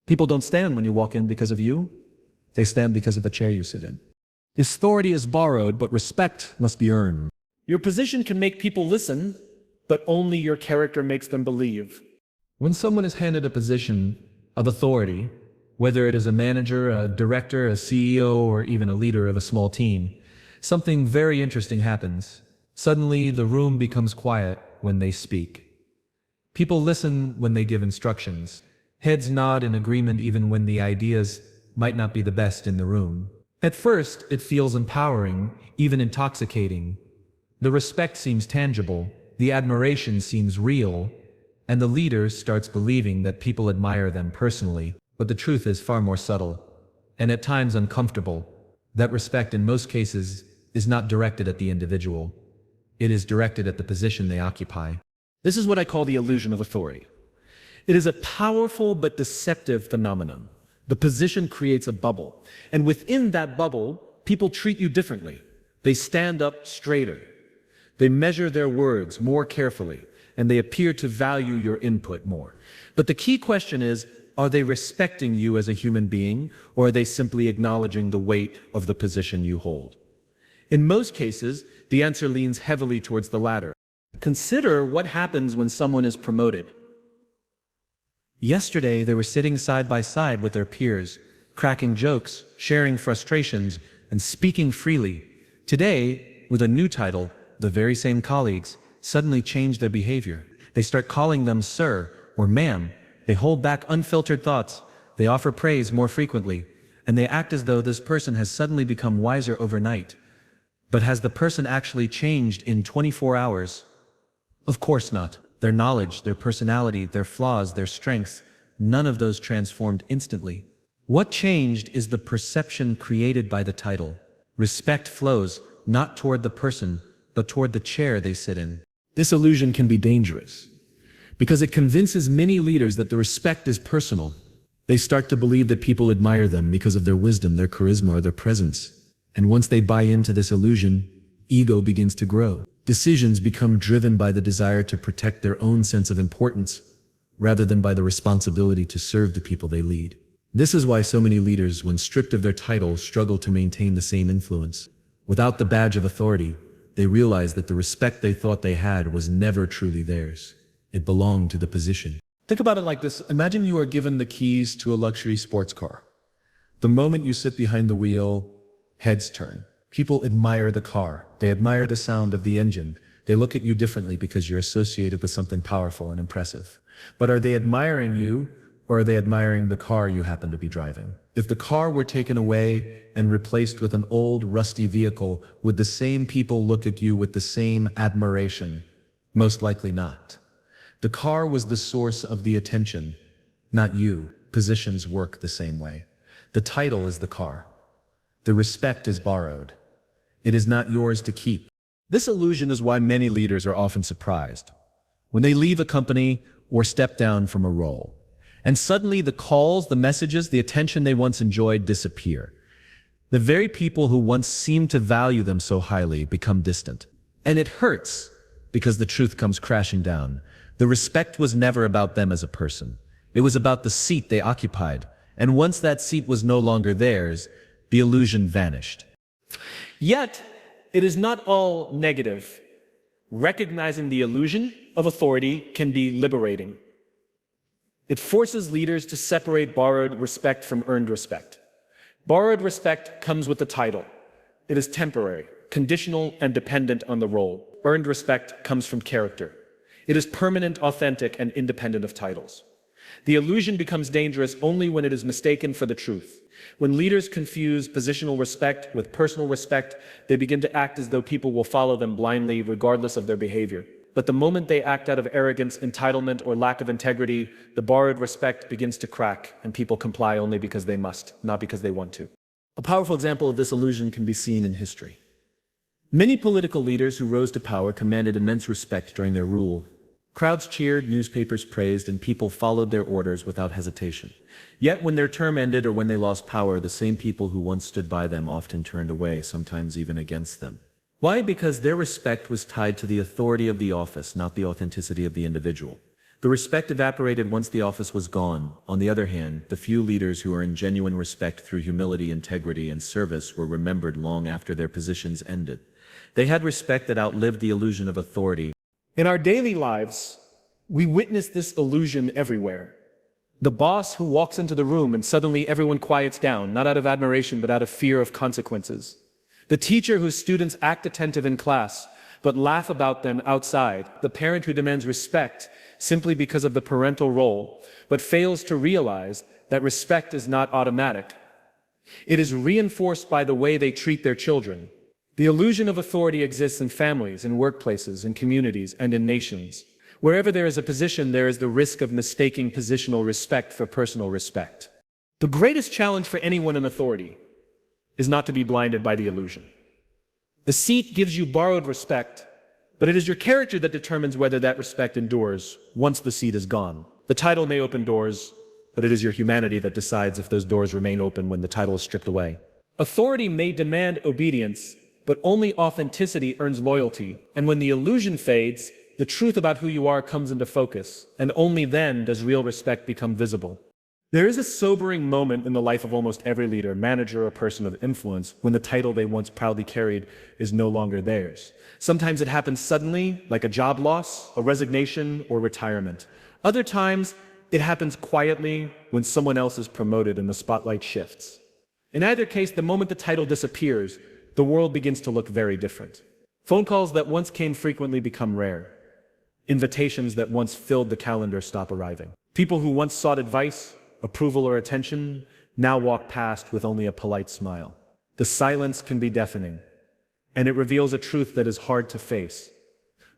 People don't stand when you walk in because of you. They stand because of the chair you sit in. Authority is borrowed, but respect must be earned. Your position can make people listen, but only your character makes them believe. When someone is handed a position of authority, whether it is a manager, a director, a CEO, or even a leader of a small team, something very interesting happens. Suddenly, the room becomes quiet when they speak. People listen when they give instructions. Heads nod in agreement even when the ideas might not be the best in the room. At first, it feels empowering, even intoxicating. The respect seems tangible, the admiration seems real, and the leader starts believing that people admire them personally. But the truth is far more subtle, and at times uncomfortable. That respect in most cases is not directed at the individual. It is directed at the position they occupy. This is what I call the illusion of authority. It is a powerful but deceptive phenomenon. The position creates a bubble, and within that bubble, people treat you differently. They stand up straighter. They measure their words more carefully, and they appear to value your input more. But the key question is, are they respecting you as a human being, or are they simply acknowledging the weight of the position you hold? In most cases, the answer leans heavily towards the latter. Consider what happens when someone is promoted. Yesterday, they were sitting side by side with their peers, cracking jokes, sharing frustrations, and speaking freely. Today, with a new title, the very same colleagues suddenly change their behavior. They start calling them sir or ma'am. They hold back unfiltered thoughts. They offer praise more frequently, and they act as though this person has suddenly become wiser overnight. But has the person actually changed in 24 hours? Of course not. Their knowledge, their personality, their flaws, their strengths, none of those transformed instantly. What changed is the perception created by the title. Respect flows not toward the person, but toward the chair they sit in. This illusion can be dangerous, because it convinces many leaders that the respect is personal. They start to believe that people admire them because of their wisdom, their charisma, or their presence. And once they buy into this illusion, ego begins to grow. Decisions become driven by the desire to protect their own sense of importance, rather than by the responsibility to serve the people they lead. This is why so many leaders, when stripped of their title, struggle to maintain the same influence. Without the badge of authority, they realize that the respect they thought they had was never truly theirs. It belonged to the position. Think about it like this. Imagine you are given the keys to a luxury sports car. The moment you sit behind the wheel, heads turn. People admire the car. They admire the sound of the engine. They look at you differently because you're associated with something powerful and impressive. But are they admiring you, or are they admiring the car you happen to be driving? If the car were taken away and replaced with an old, rusty vehicle, would the same people look at you with the same admiration? Most likely not. The car was the source of the attention, not you. Positions work the same way. The title is the car. The respect is borrowed. It is not yours to keep. This illusion is why many leaders are often surprised when they leave a company or step down from a role. And suddenly the calls, the messages, the attention they once enjoyed disappear. The very people who once seemed to value them so highly become distant. And it hurts, because the truth comes crashing down. The respect was never about them as a person. It was about the seat they occupied. And once that seat was no longer theirs, the illusion vanished. Yet, it is not all negative. Recognizing the illusion of authority can be liberating. It forces leaders to separate borrowed respect from earned respect. Borrowed respect comes with the title. It is temporary, conditional, and dependent on the role. Earned respect comes from character. It is permanent, authentic, and independent of titles. The illusion becomes dangerous only when it is mistaken for the truth. When leaders confuse positional respect with personal respect, they begin to act as though people will follow them blindly, regardless of their behavior. But the moment they act out of arrogance, entitlement, or lack of integrity, the borrowed respect begins to crack, and people comply only because they must, not because they want to. A powerful example of this illusion can be seen in history. Many political leaders who rose to power commanded immense respect during their rule. Crowds cheered, newspapers praised, and people followed their orders without hesitation. Yet when their term ended or when they lost power, the same people who once stood by them often turned away, sometimes even against them. Why? Because their respect was tied to the authority of the office, not the authenticity of the individual. The respect evaporated once the office was gone. On the other hand, the few leaders who earned genuine respect through humility, integrity, and service were remembered long after their positions ended. They had respect that outlived the illusion of authority. In our daily lives, we witness this illusion everywhere. The boss who walks into the room and suddenly everyone quiets down, not out of admiration, but out of fear of consequences. The teacher whose students act attentive in class, but laugh about them outside. The parent who demands respect simply because of the parental role, but fails to realize that respect is not automatic. It is reinforced by the way they treat their children. The illusion of authority exists in families, in workplaces, in communities, and in nations. Wherever there is a position, there is the risk of mistaking positional respect for personal respect. The greatest challenge for anyone in authority is not to be blinded by the illusion. The seat gives you borrowed respect, but it is your character that determines whether that respect endures once the seat is gone. The title may open doors, but it is your humanity that decides if those doors remain open when the title is stripped away. Authority may demand obedience, but only authenticity earns loyalty. And when the illusion fades, the truth about who you are comes into focus, and only then does real respect become visible. There is a sobering moment in the life of almost every leader, manager, or person of influence when the title they once proudly carried is no longer theirs. Sometimes it happens suddenly, like a job loss, a resignation, or retirement. Other times, it happens quietly when someone else is promoted and the spotlight shifts. In either case, the moment the title disappears, the world begins to look very different. Phone calls that once came frequently become rare. Invitations that once filled the calendar stop arriving. People who once sought advice, approval, or attention now walk past with only a polite smile. The silence can be deafening, and it reveals a truth that is hard to face.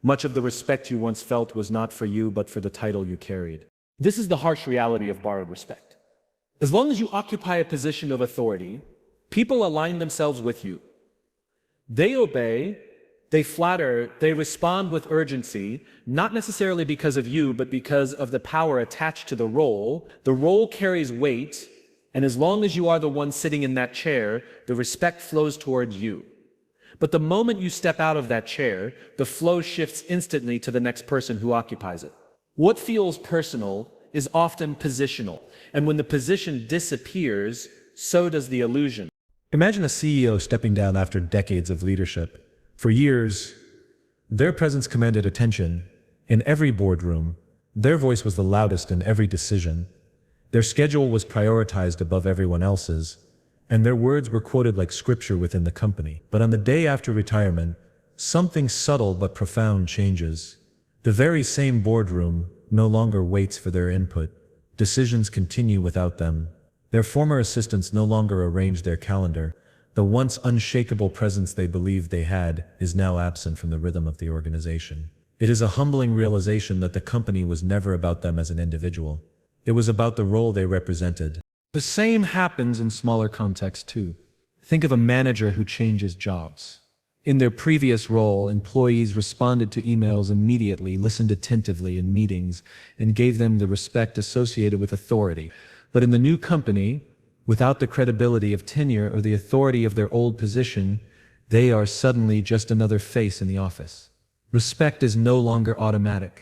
Much of the respect you once felt was not for you, but for the title you carried. This is the harsh reality of borrowed respect. As long as you occupy a position of authority, people align themselves with you. They obey, they flatter, they respond with urgency, not necessarily because of you, but because of the power attached to the role. The role carries weight, and as long as you are the one sitting in that chair, the respect flows towards you. But the moment you step out of that chair, the flow shifts instantly to the next person who occupies it. What feels personal is often positional, and when the position disappears, so does the illusion. Imagine a CEO stepping down after decades of leadership. For years, their presence commanded attention. In every boardroom, their voice was the loudest in every decision. Their schedule was prioritized above everyone else's, and their words were quoted like scripture within the company. But on the day after retirement, something subtle but profound changes. The very same boardroom no longer waits for their input. Decisions continue without them. Their former assistants no longer arrange their calendar. The once unshakable presence they believed they had is now absent from the rhythm of the organization. It is a humbling realization that the company was never about them as an individual. It was about the role they represented. The same happens in smaller contexts too. Think of a manager who changes jobs. In their previous role, employees responded to emails immediately, listened attentively in meetings, and gave them the respect associated with authority. But in the new company, without the credibility of tenure or the authority of their old position, they are suddenly just another face in the office. Respect is no longer automatic.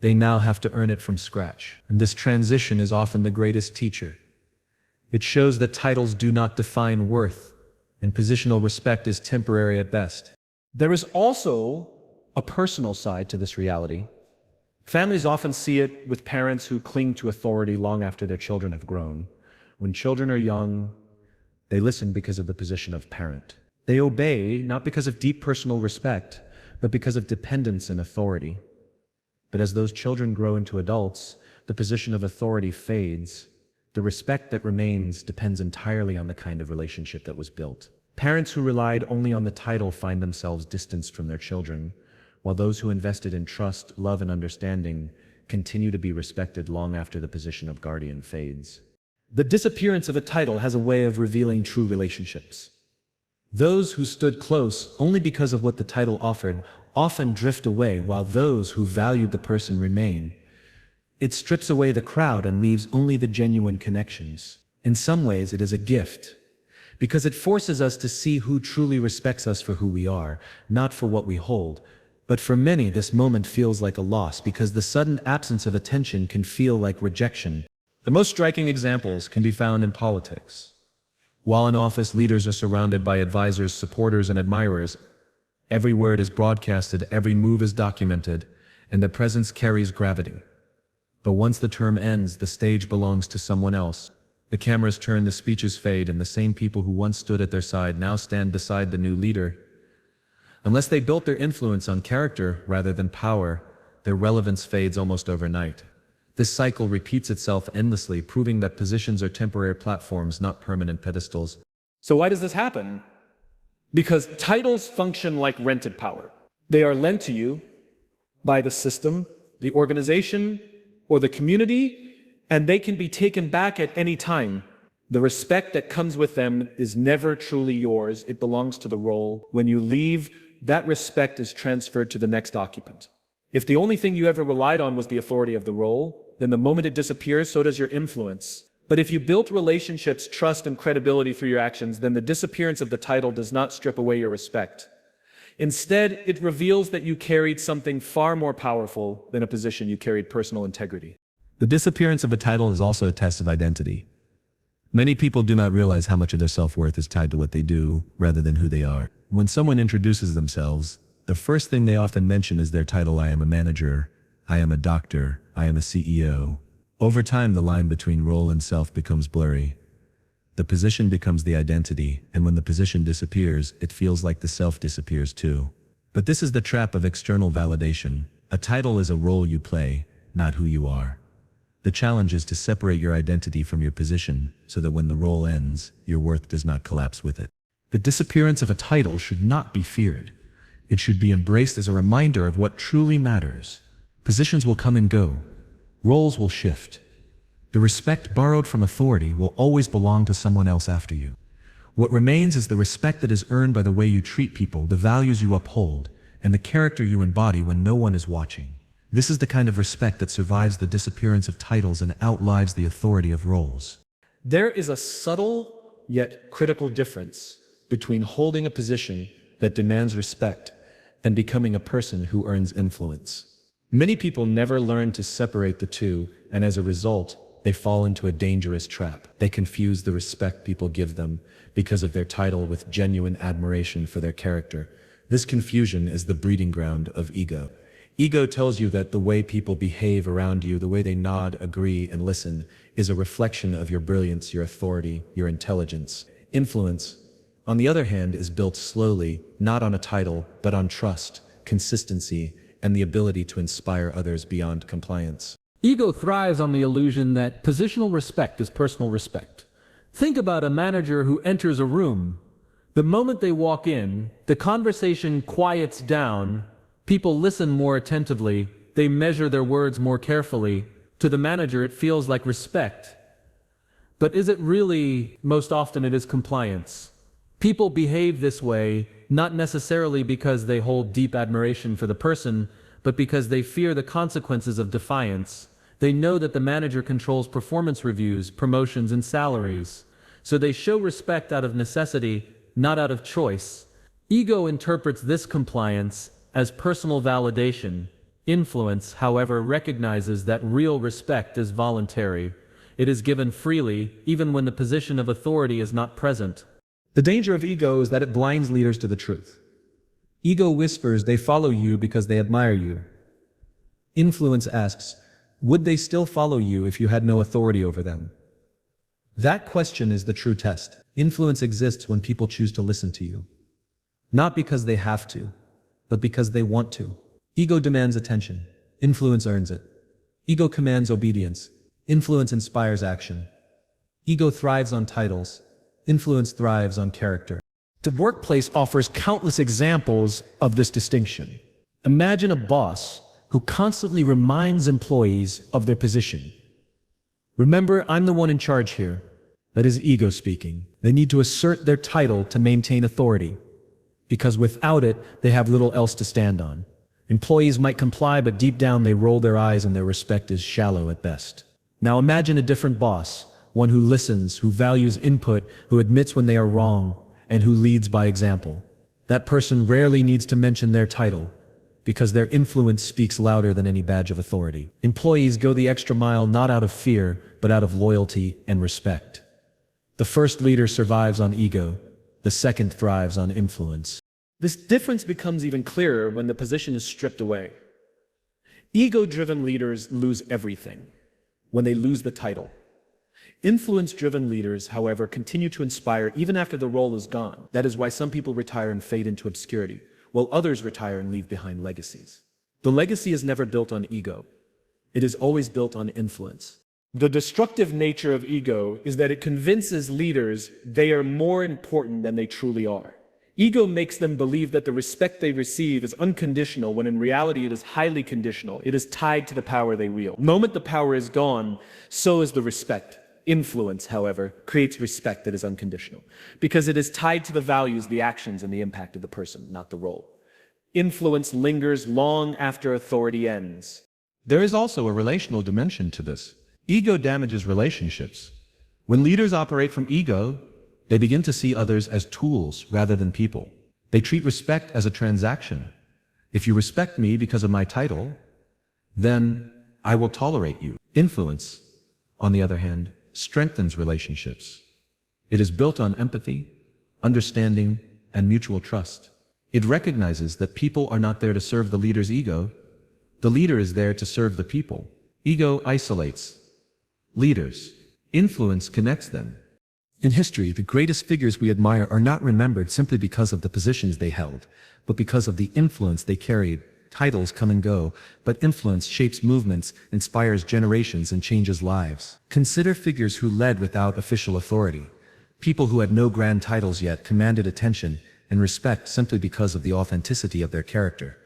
They now have to earn it from scratch. And this transition is often the greatest teacher. It shows that titles do not define worth, and positional respect is temporary at best. There is also a personal side to this reality. Families often see it with parents who cling to authority long after their children have grown. When children are young, they listen because of the position of parent. They obey not because of deep personal respect, but because of dependence and authority. But as those children grow into adults, the position of authority fades. The respect that remains depends entirely on the kind of relationship that was built. Parents who relied only on the title find themselves distanced from their children, while those who invested in trust, love, and understanding continue to be respected long after the position of guardian fades. The disappearance of a title has a way of revealing true relationships. Those who stood close only because of what the title offered often drift away, while those who valued the person remain. It strips away the crowd and leaves only the genuine connections. In some ways, it is a gift, because it forces us to see who truly respects us for who we are, not for what we hold. But for many, this moment feels like a loss because the sudden absence of attention can feel like rejection. The most striking examples can be found in politics. While in office, leaders are surrounded by advisors, supporters, and admirers. Every word is broadcasted, every move is documented, and their presence carries gravity. But once the term ends, the stage belongs to someone else. The cameras turn, the speeches fade, and the same people who once stood at their side now stand beside the new leader. Unless they built their influence on character rather than power, their relevance fades almost overnight. This cycle repeats itself endlessly, proving that positions are temporary platforms, not permanent pedestals. So why does this happen? Because titles function like rented power. They are lent to you by the system, the organization, or the community, and they can be taken back at any time. The respect that comes with them is never truly yours. It belongs to the role. When you leave, that respect is transferred to the next occupant. If the only thing you ever relied on was the authority of the role, then the moment it disappears, so does your influence. But if you built relationships, trust, and credibility through your actions, then the disappearance of the title does not strip away your respect. Instead, it reveals that you carried something far more powerful than a position. You carried personal integrity. The disappearance of a title is also a test of identity. Many people do not realize how much of their self-worth is tied to what they do, rather than who they are. When someone introduces themselves, the first thing they often mention is their title. I am a manager, I am a doctor, I am a CEO. Over time, the line between role and self becomes blurry. The position becomes the identity, and when the position disappears, it feels like the self disappears too. But this is the trap of external validation. A title is a role you play, not who you are. The challenge is to separate your identity from your position, so that when the role ends, your worth does not collapse with it. The disappearance of a title should not be feared. It should be embraced as a reminder of what truly matters. Positions will come and go. Roles will shift. The respect borrowed from authority will always belong to someone else after you. What remains is the respect that is earned by the way you treat people, the values you uphold, and the character you embody when no one is watching. This is the kind of respect that survives the disappearance of titles and outlives the authority of roles. There is a subtle yet critical difference between holding a position that demands respect and becoming a person who earns influence. Many people never learn to separate the two, and as a result, they fall into a dangerous trap. They confuse the respect people give them because of their title with genuine admiration for their character. This confusion is the breeding ground of ego. Ego tells you that the way people behave around you, the way they nod, agree, and listen, is a reflection of your brilliance, your authority, your intelligence. Influence, on the other hand, is built slowly, not on a title, but on trust, consistency, and the ability to inspire others beyond compliance. Ego thrives on the illusion that positional respect is personal respect. Think about a manager who enters a room. The moment they walk in, the conversation quiets down, people listen more attentively, they measure their words more carefully. To the manager, it feels like respect. But is it really? Most often it is compliance. People behave this way, not necessarily because they hold deep admiration for the person, but because they fear the consequences of defiance. They know that the manager controls performance reviews, promotions, and salaries. So they show respect out of necessity, not out of choice. Ego interprets this compliance as personal validation. Influence, however, recognizes that real respect is voluntary. It is given freely, even when the position of authority is not present. The danger of ego is that it blinds leaders to the truth. Ego whispers they follow you because they admire you. Influence asks, would they still follow you if you had no authority over them? That question is the true test. Influence exists when people choose to listen to you. Not because they have to, but because they want to. Ego demands attention. Influence earns it. Ego commands obedience. Influence inspires action. Ego thrives on titles. Influence thrives on character. The workplace offers countless examples of this distinction. Imagine a boss who constantly reminds employees of their position. Remember, I'm the one in charge here. That is ego speaking. They need to assert their title to maintain authority, because without it, they have little else to stand on. Employees might comply, but deep down they roll their eyes and their respect is shallow at best. Now imagine a different boss, one who listens, who values input, who admits when they are wrong, and who leads by example. That person rarely needs to mention their title. because their influence speaks louder than any badge of authority. Employees go the extra mile not out of fear, but out of loyalty and respect. The first leader survives on ego, the second thrives on influence. This difference becomes even clearer when the position is stripped away. Ego-driven leaders lose everything when they lose the title. Influence-driven leaders, however, continue to inspire even after the role is gone. That is why some people retire and fade into obscurity, while others retire and leave behind legacies. The legacy is never built on ego. It is always built on influence. The destructive nature of ego is that it convinces leaders they are more important than they truly are. Ego makes them believe that the respect they receive is unconditional, when in reality it is highly conditional. It is tied to the power they wield. The moment the power is gone, so is the respect. Influence, however, creates respect that is unconditional, because it is tied to the values, the actions, and the impact of the person, not the role. Influence lingers long after authority ends. There is also a relational dimension to this. Ego damages relationships. When leaders operate from ego, they begin to see others as tools rather than people. They treat respect as a transaction. If you respect me because of my title, then I will tolerate you. Influence, on the other hand, strengthens relationships. It is built on empathy, understanding, and mutual trust. It recognizes that people are not there to serve the leader's ego. The leader is there to serve the people. Ego isolates leaders. Influence connects them. In history, the greatest figures we admire are not remembered simply because of the positions they held, but because of the influence they carried. Titles come and go, but influence shapes movements, inspires generations, and changes lives. Consider figures who led without official authority. People who had no grand titles yet commanded attention and respect simply because of the authenticity of their character.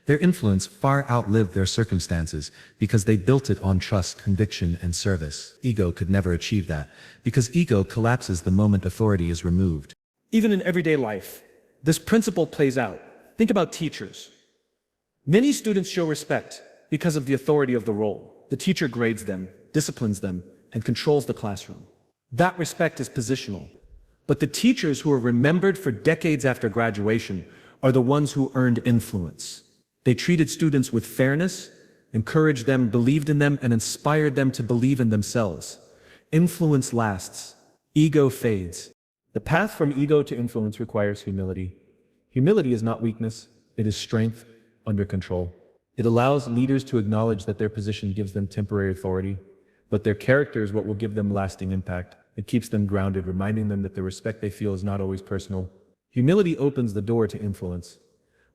Their influence far outlived their circumstances because they built it on trust, conviction, and service. Ego could never achieve that, because ego collapses the moment authority is removed. Even in everyday life, this principle plays out. Think about teachers. Many students show respect because of the authority of the role. The teacher grades them, disciplines them, and controls the classroom. That respect is positional. But the teachers who are remembered for decades after graduation are the ones who earned influence. They treated students with fairness, encouraged them, believed in them, and inspired them to believe in themselves. Influence lasts. Ego fades. The path from ego to influence requires humility. Humility is not weakness, it is strength under control. It allows leaders to acknowledge that their position gives them temporary authority, but their character is what will give them lasting impact. It keeps them grounded, reminding them that the respect they feel is not always personal. Humility opens the door to influence,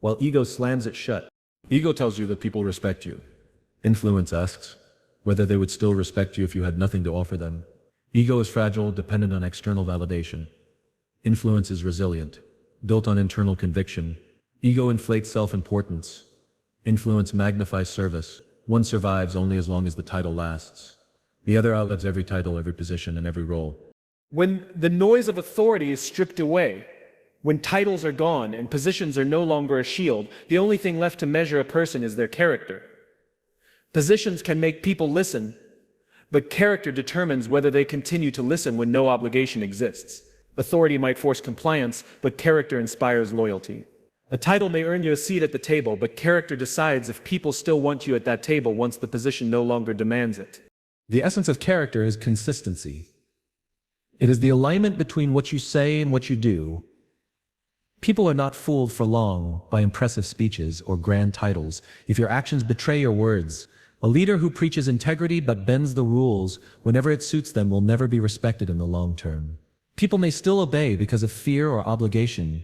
while ego slams it shut. Ego tells you that people respect you. Influence asks whether they would still respect you if you had nothing to offer them. Ego is fragile, dependent on external validation. Influence is resilient, built on internal conviction. Ego inflates self-importance. Influence magnifies service. One survives only as long as the title lasts. The other outlives every title, every position, and every role. When the noise of authority is stripped away, when titles are gone and positions are no longer a shield, the only thing left to measure a person is their character. Positions can make people listen, but character determines whether they continue to listen when no obligation exists. Authority might force compliance, but character inspires loyalty. A title may earn you a seat at the table, but character decides if people still want you at that table once the position no longer demands it. The essence of character is consistency. It is the alignment between what you say and what you do. People are not fooled for long by impressive speeches or grand titles if your actions betray your words. A leader who preaches integrity but bends the rules whenever it suits them will never be respected in the long term. People may still obey because of fear or obligation,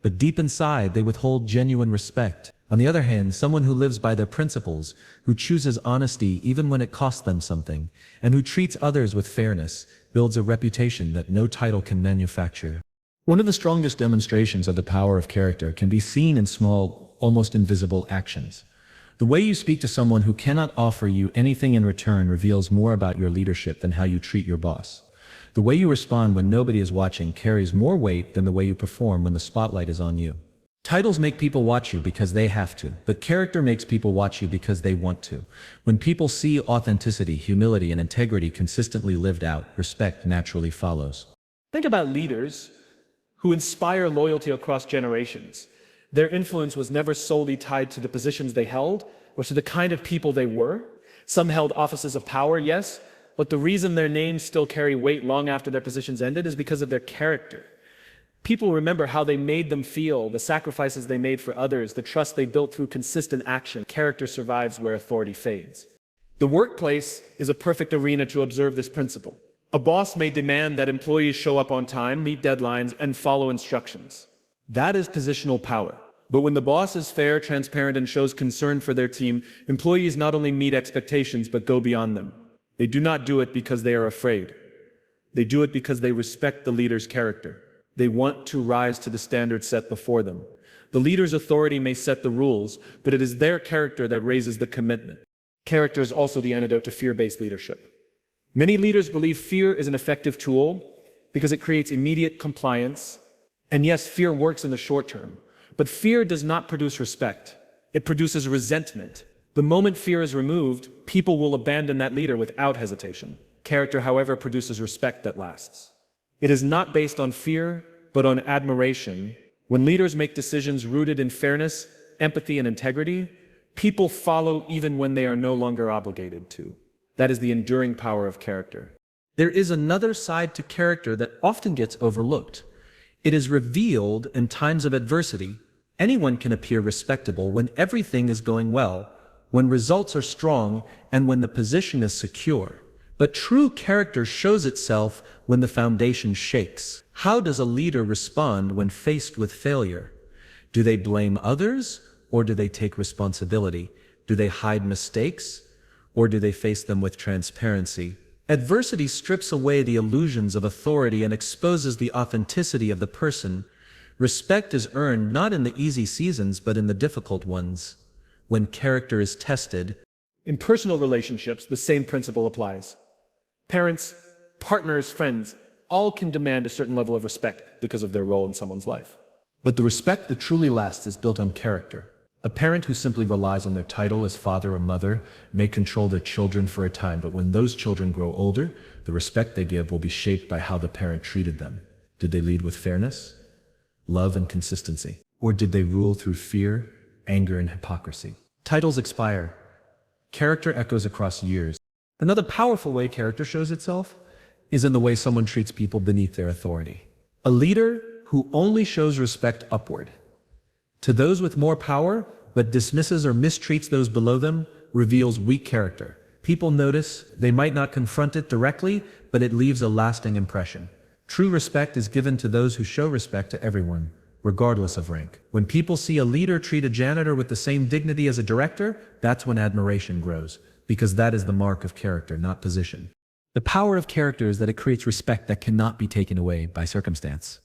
but deep inside they withhold genuine respect. On the other hand, someone who lives by their principles, who chooses honesty even when it costs them something, and who treats others with fairness, builds a reputation that no title can manufacture. One of the strongest demonstrations of the power of character can be seen in small, almost invisible actions. The way you speak to someone who cannot offer you anything in return reveals more about your leadership than how you treat your boss. The way you respond when nobody is watching carries more weight than the way you perform when the spotlight is on you. Titles make people watch you because they have to, but character makes people watch you because they want to. When people see authenticity, humility, and integrity consistently lived out, respect naturally follows. Think about leaders who inspire loyalty across generations. Their influence was never solely tied to the positions they held or to the kind of people they were. Some held offices of power, yes, but the reason their names still carry weight long after their positions ended is because of their character. People remember how they made them feel, the sacrifices they made for others, the trust they built through consistent action. Character survives where authority fades. The workplace is a perfect arena to observe this principle. A boss may demand that employees show up on time, meet deadlines, and follow instructions. That is positional power. But when the boss is fair, transparent, and shows concern for their team, employees not only meet expectations but go beyond them. They do not do it because they are afraid. They do it because they respect the leader's character. They want to rise to the standard set before them. The leader's authority may set the rules, but it is their character that raises the commitment. Character is also the antidote to fear-based leadership. Many leaders believe fear is an effective tool because it creates immediate compliance. And yes, fear works in the short term, but fear does not produce respect. It produces resentment. The moment fear is removed, people will abandon that leader without hesitation. Character, however, produces respect that lasts. It is not based on fear, but on admiration. When leaders make decisions rooted in fairness, empathy, and integrity, people follow even when they are no longer obligated to. That is the enduring power of character. There is another side to character that often gets overlooked. It is revealed in times of adversity. Anyone can appear respectable when everything is going well, when results are strong, and when the position is secure. But true character shows itself when the foundation shakes. How does a leader respond when faced with failure? Do they blame others, or do they take responsibility? Do they hide mistakes, or do they face them with transparency? Adversity strips away the illusions of authority and exposes the authenticity of the person. Respect is earned not in the easy seasons, but in the difficult ones. When character is tested, In personal relationships, the same principle applies. Parents, partners, friends, all can demand a certain level of respect because of their role in someone's life. But the respect that truly lasts is built on character. A parent who simply relies on their title as father or mother may control their children for a time, but when those children grow older, the respect they give will be shaped by how the parent treated them. Did they lead with fairness, love, and consistency? Or did they rule through fear, anger, and hypocrisy? Titles expire. Character echoes across years. Another powerful way character shows itself is in the way someone treats people beneath their authority. A leader who only shows respect upward to those with more power, but dismisses or mistreats those below them, reveals weak character. People notice, they might not confront it directly, but it leaves a lasting impression. True respect is given to those who show respect to everyone, regardless of rank. When people see a leader treat a janitor with the same dignity as a director, that's when admiration grows, because that is the mark of character, not position. The power of character is that it creates respect that cannot be taken away by circumstance.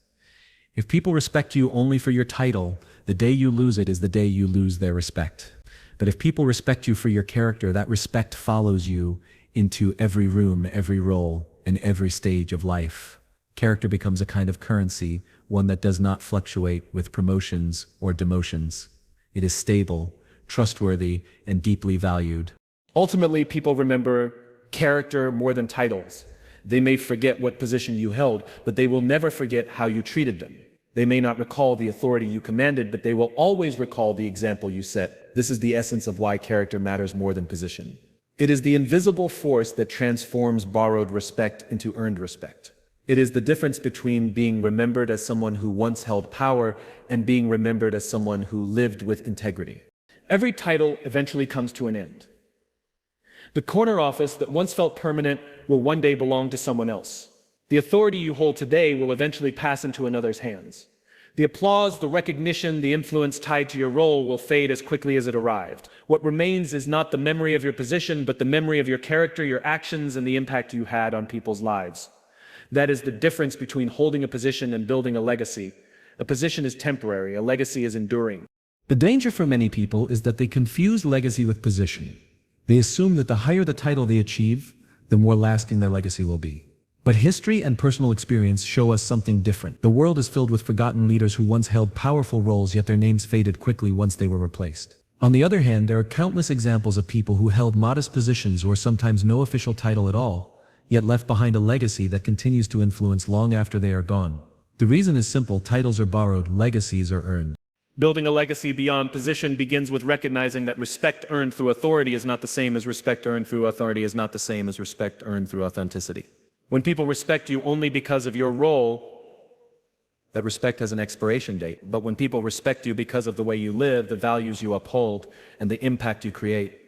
If people respect you only for your title, the day you lose it is the day you lose their respect. But if people respect you for your character, that respect follows you into every room, every role, and every stage of life. Character becomes a kind of currency, one that does not fluctuate with promotions or demotions. It is stable, trustworthy, and deeply valued. Ultimately, people remember character more than titles. They may forget what position you held, but they will never forget how you treated them. They may not recall the authority you commanded, but they will always recall the example you set. This is the essence of why character matters more than position. It is the invisible force that transforms borrowed respect into earned respect. It is the difference between being remembered as someone who once held power and being remembered as someone who lived with integrity. Every title eventually comes to an end. The corner office that once felt permanent will one day belong to someone else. The authority you hold today will eventually pass into another's hands. The applause, the recognition, the influence tied to your role will fade as quickly as it arrived. What remains is not the memory of your position, but the memory of your character, your actions, and the impact you had on people's lives. That is the difference between holding a position and building a legacy. A position is temporary, a legacy is enduring. The danger for many people is that they confuse legacy with position. They assume that the higher the title they achieve, the more lasting their legacy will be. But history and personal experience show us something different. The world is filled with forgotten leaders who once held powerful roles, yet their names faded quickly once they were replaced. On the other hand, there are countless examples of people who held modest positions or sometimes no official title at all, yet left behind a legacy that continues to influence long after they are gone. The reason is simple: titles are borrowed, legacies are earned. Building a legacy beyond position begins with recognizing that respect earned through authority is not the same as respect earned through authority is not the same as respect earned through authenticity. When people respect you only because of your role, that respect has an expiration date. But when people respect you because of the way you live, the values you uphold, and the impact you create,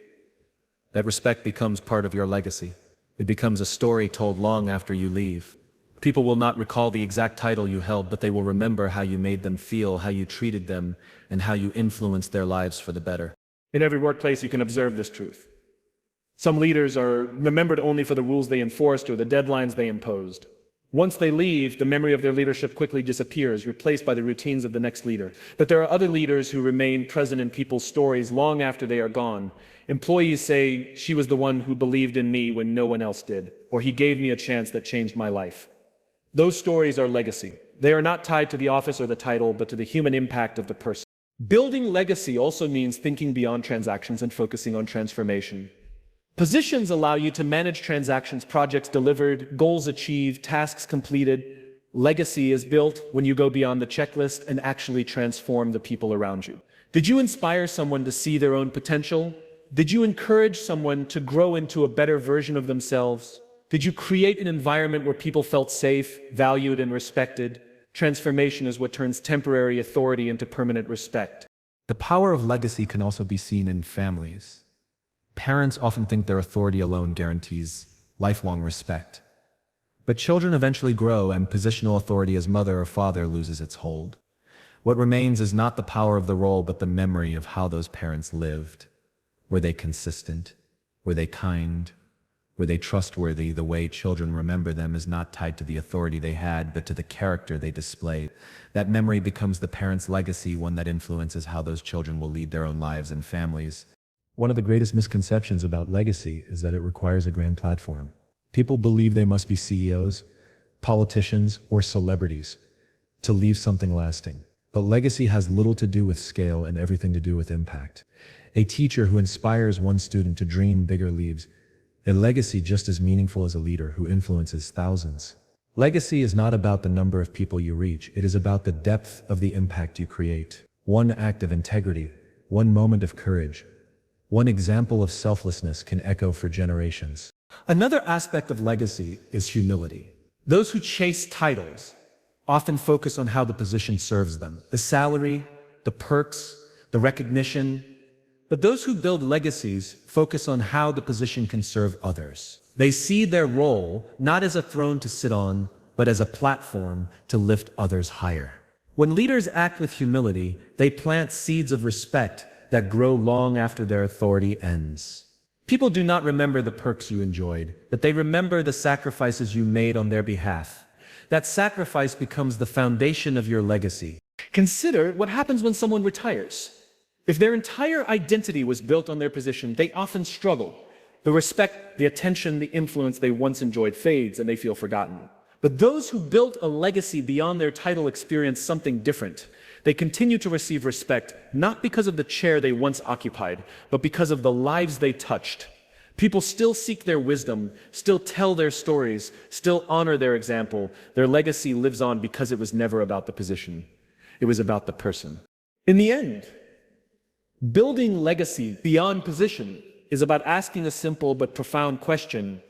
that respect becomes part of your legacy. It becomes a story told long after you leave. People will not recall the exact title you held, but they will remember how you made them feel, how you treated them, and how you influenced their lives for the better. In every workplace, you can observe this truth. Some leaders are remembered only for the rules they enforced or the deadlines they imposed. Once they leave, the memory of their leadership quickly disappears, replaced by the routines of the next leader. But there are other leaders who remain present in people's stories long after they are gone. Employees say, "She was the one who believed in me when no one else did," or "He gave me a chance that changed my life." Those stories are legacy. They are not tied to the office or the title, but to the human impact of the person. Building legacy also means thinking beyond transactions and focusing on transformation. Positions allow you to manage transactions, projects delivered, goals achieved, tasks completed. Legacy is built when you go beyond the checklist and actually transform the people around you. Did you inspire someone to see their own potential? Did you encourage someone to grow into a better version of themselves? Did you create an environment where people felt safe, valued, and respected? Transformation is what turns temporary authority into permanent respect. The power of legacy can also be seen in families. Parents often think their authority alone guarantees lifelong respect. But children eventually grow, and positional authority as mother or father loses its hold. What remains is not the power of the role, but the memory of how those parents lived. Were they consistent? Were they kind? Were they trustworthy? The way children remember them is not tied to the authority they had, but to the character they displayed. That memory becomes the parent's legacy, one that influences how those children will lead their own lives and families. One of the greatest misconceptions about legacy is that it requires a grand platform. People believe they must be CEOs, politicians, or celebrities to leave something lasting. But legacy has little to do with scale and everything to do with impact. A teacher who inspires one student to dream bigger leaves a legacy just as meaningful as a leader who influences thousands. Legacy is not about the number of people you reach. It is about the depth of the impact you create. One act of integrity, one moment of courage, one example of selflessness can echo for generations. Another aspect of legacy is humility. Those who chase titles often focus on how the position serves them, the salary, the perks, the recognition. But those who build legacies focus on how the position can serve others. They see their role not as a throne to sit on, but as a platform to lift others higher. When leaders act with humility, they plant seeds of respect that grow long after their authority ends. People do not remember the perks you enjoyed, but they remember the sacrifices you made on their behalf. That sacrifice becomes the foundation of your legacy. Consider what happens when someone retires. If their entire identity was built on their position, they often struggle. The respect, the attention, the influence they once enjoyed fades, and they feel forgotten. But those who built a legacy beyond their title experience something different. They continue to receive respect, not because of the chair they once occupied, but because of the lives they touched. People still seek their wisdom, still tell their stories, still honor their example. Their legacy lives on because it was never about the position. It was about the person. In the end, building legacy beyond position is about asking a simple but profound question.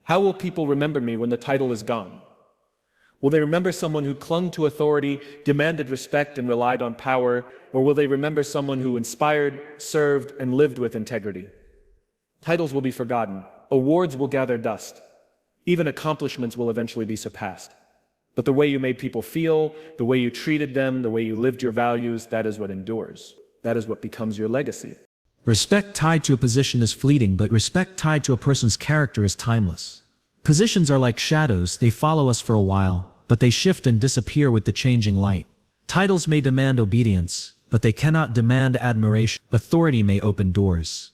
How will people remember me when the title is gone? Will they remember someone who clung to authority, demanded respect, and relied on power? Or will they remember someone who inspired, served, and lived with integrity? Titles will be forgotten. Awards will gather dust. Even accomplishments will eventually be surpassed. But the way you made people feel, the way you treated them, the way you lived your values, that is what endures. That is what becomes your legacy. Respect tied to a position is fleeting, but respect tied to a person's character is timeless. Positions are like shadows, they follow us for a while, but they shift and disappear with the changing light. Titles may demand obedience, but they cannot demand admiration. Authority may open doors,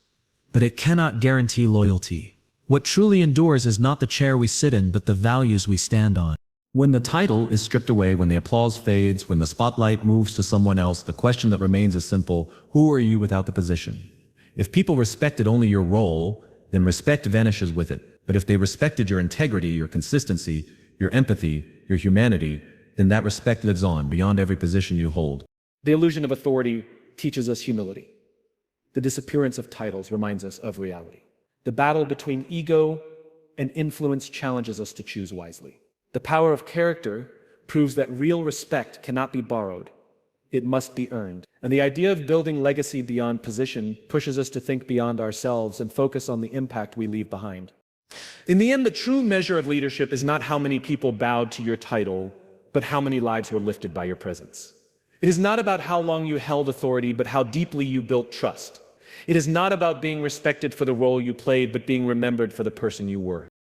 but it cannot guarantee loyalty. What truly endures is not the chair we sit in, but the values we stand on. When the title is stripped away, when the applause fades, when the spotlight moves to someone else, the question that remains is simple: who are you without the position? If people respected only your role, then respect vanishes with it. But if they respected your integrity, your consistency, your empathy, your humanity, then that respect lives on beyond every position you hold. The illusion of authority teaches us humility. The disappearance of titles reminds us of reality. The battle between ego and influence challenges us to choose wisely. The power of character proves that real respect cannot be borrowed. It must be earned. And the idea of building legacy beyond position pushes us to think beyond ourselves and focus on the impact we leave behind. In the end, the true measure of leadership is not how many people bowed to your title, but how many lives were lifted by your presence. It is not about how long you held authority, but how deeply you built trust. It is not about being respected for the role you played, but being remembered for the person you were.